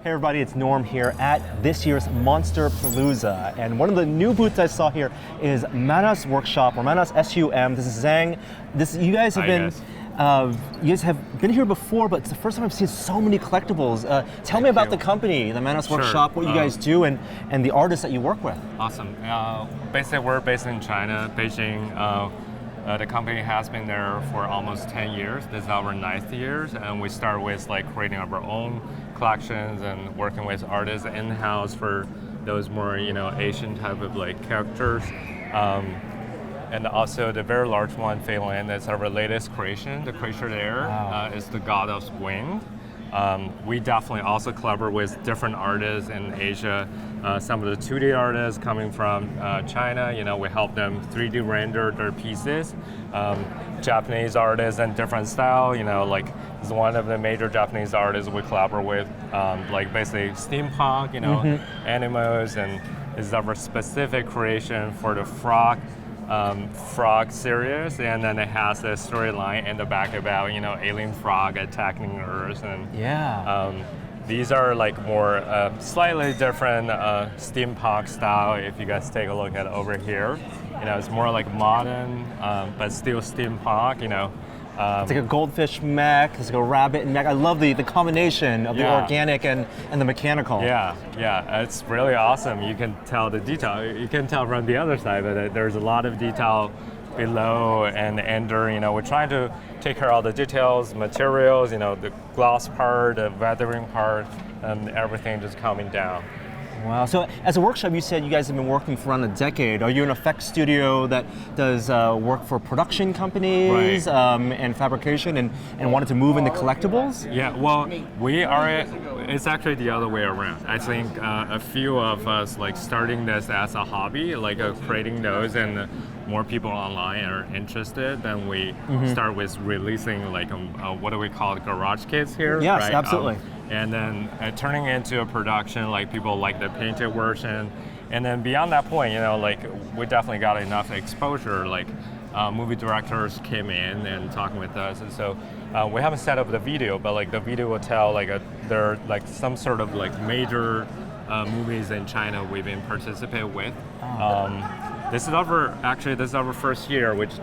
Hey everybody, it's Norm here at this year's Monster Palooza, and one of the new booths I saw here is Mana's Workshop, or Mana's SUM. This is Zhang. You guys have been here before, but it's the first time I've seen so many collectibles. Tell me about the company, the Mana's Workshop, what you guys do, and the artists that you work with. Awesome. Basically, we're based in China, Beijing. The company has been there for almost 10 years. This is our 9th year, and we start with creating our own collections and working with artists in-house for those more Asian type of characters. And also the very large one, Fameli, that's our latest creation. The creature there is the god of wind. We definitely also collaborate with different artists in Asia. Some of the 2D artists coming from China, we help them 3D render their pieces. Japanese artists and different style, is one of the major Japanese artists we collaborate with, basically steampunk, animals, and is our specific creation for the frog series, and then it has a storyline in the back about alien frog attacking Earth, and these are more slightly different steampunk style. If you guys take a look at over here, it's more modern, but still steampunk. It's like a goldfish mech, it's like a rabbit mech. I love the combination of the organic and the mechanical. Yeah, it's really awesome. You can tell the detail. You can tell from the other side that there's a lot of detail below and under. We're trying to take care of all the details, materials, the gloss part, the weathering part, and everything just coming down. Wow. So as a workshop, you said you guys have been working for around a decade. Are you an effects studio that does work for production companies and fabrication and wanted to move into collectibles? Yeah, well, we are, it's actually the other way around. I think a few of us starting this as a hobby, creating those, and more people online are interested, then we start with releasing what do we call it, garage kits here? Yes, right? absolutely. And then turning into a production, people like the painted version. And then beyond that point, we definitely got enough exposure, movie directors came in and talking with us. And so we haven't set up the video, but the video will tell there are some sort of major movies in China we've been participating with. This is our first year, which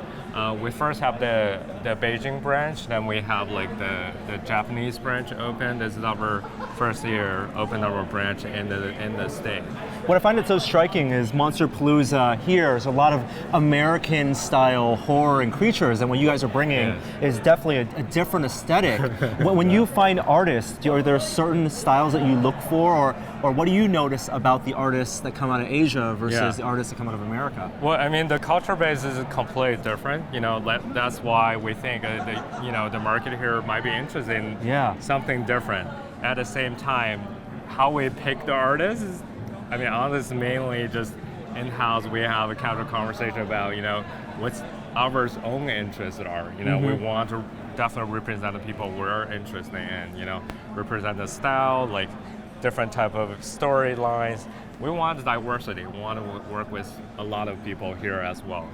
we first have the Beijing branch, then we have the Japanese branch open. This is our first year open our branch in the state. What I find it so striking is Monster Palooza here is a lot of American style horror and creatures, and what you guys are bringing is definitely a different aesthetic. When you find artists, are there certain styles that you look for, or what do you notice about the artists that come out of Asia versus the artists that come out of America? Well, I mean, the culture base is completely different. That's why we think the market here might be interested in something different. At the same time, how we pick the artists is, honestly, mainly just in-house. We have a casual conversation about what's our own interests are. We want to definitely represent the people we're interested in. Represent the style, different type of storylines. We want diversity. We want to work with a lot of people here as well.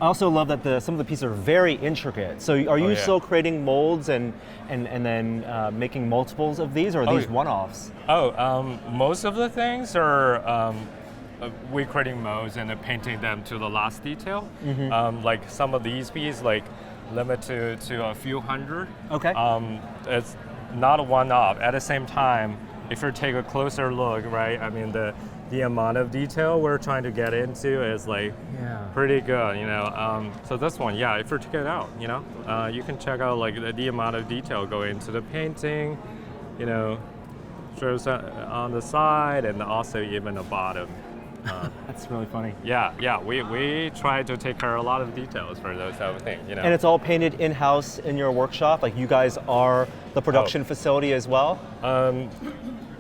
I also love that some of the pieces are very intricate. So are you still creating molds and then making multiples of these, or are these one-offs? Most of the things are we creating molds and then painting them to the last detail. Some of these pieces, limited to a few hundred. Okay. It's not a one-off. At the same time, if you take a closer look, right? The amount of detail we're trying to get into is pretty good, So this one, if you check it out, you can check out the amount of detail going into the painting, shows on the side and also even the bottom. That's really funny. We try to take care of a lot of details for those type of things, And it's all painted in-house in your workshop? You guys are the production facility as well?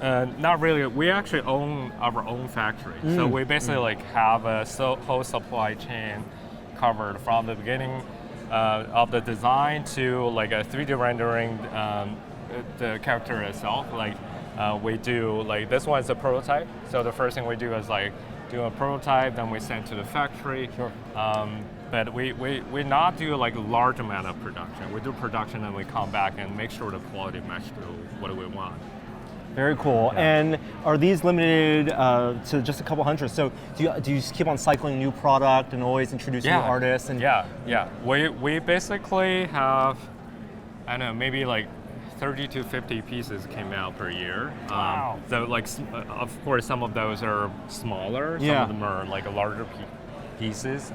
Not really. We actually own our own factory. So we basically have a whole supply chain covered from the beginning of the design to a 3D rendering the character itself. We do, this one is a prototype. So the first thing we do is do a prototype, then we send to the factory. Sure. But we not do large amount of production. We do production and we come back and make sure the quality matches to what we want. Very cool. Yeah. And are these limited to just a couple hundred? So do you just keep on cycling new product and always introducing new artists? And Yeah. We basically have, I don't know, maybe like 30 to 50 pieces came out per year. Wow. So like, of course, some of those are smaller. Some of them are like larger pieces.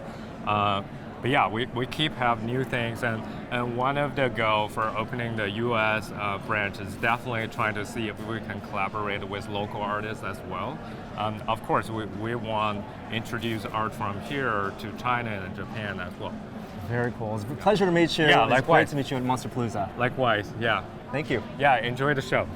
But yeah, we keep have new things, and one of the goal for opening the U.S. branch is definitely trying to see if we can collaborate with local artists as well. Of course, we want to introduce art from here to China and Japan as well. Very cool. It's a pleasure to meet you. Yeah, It's likewise. great to meet you at Monsterpalooza. Likewise, yeah. Thank you. Yeah, enjoy the show.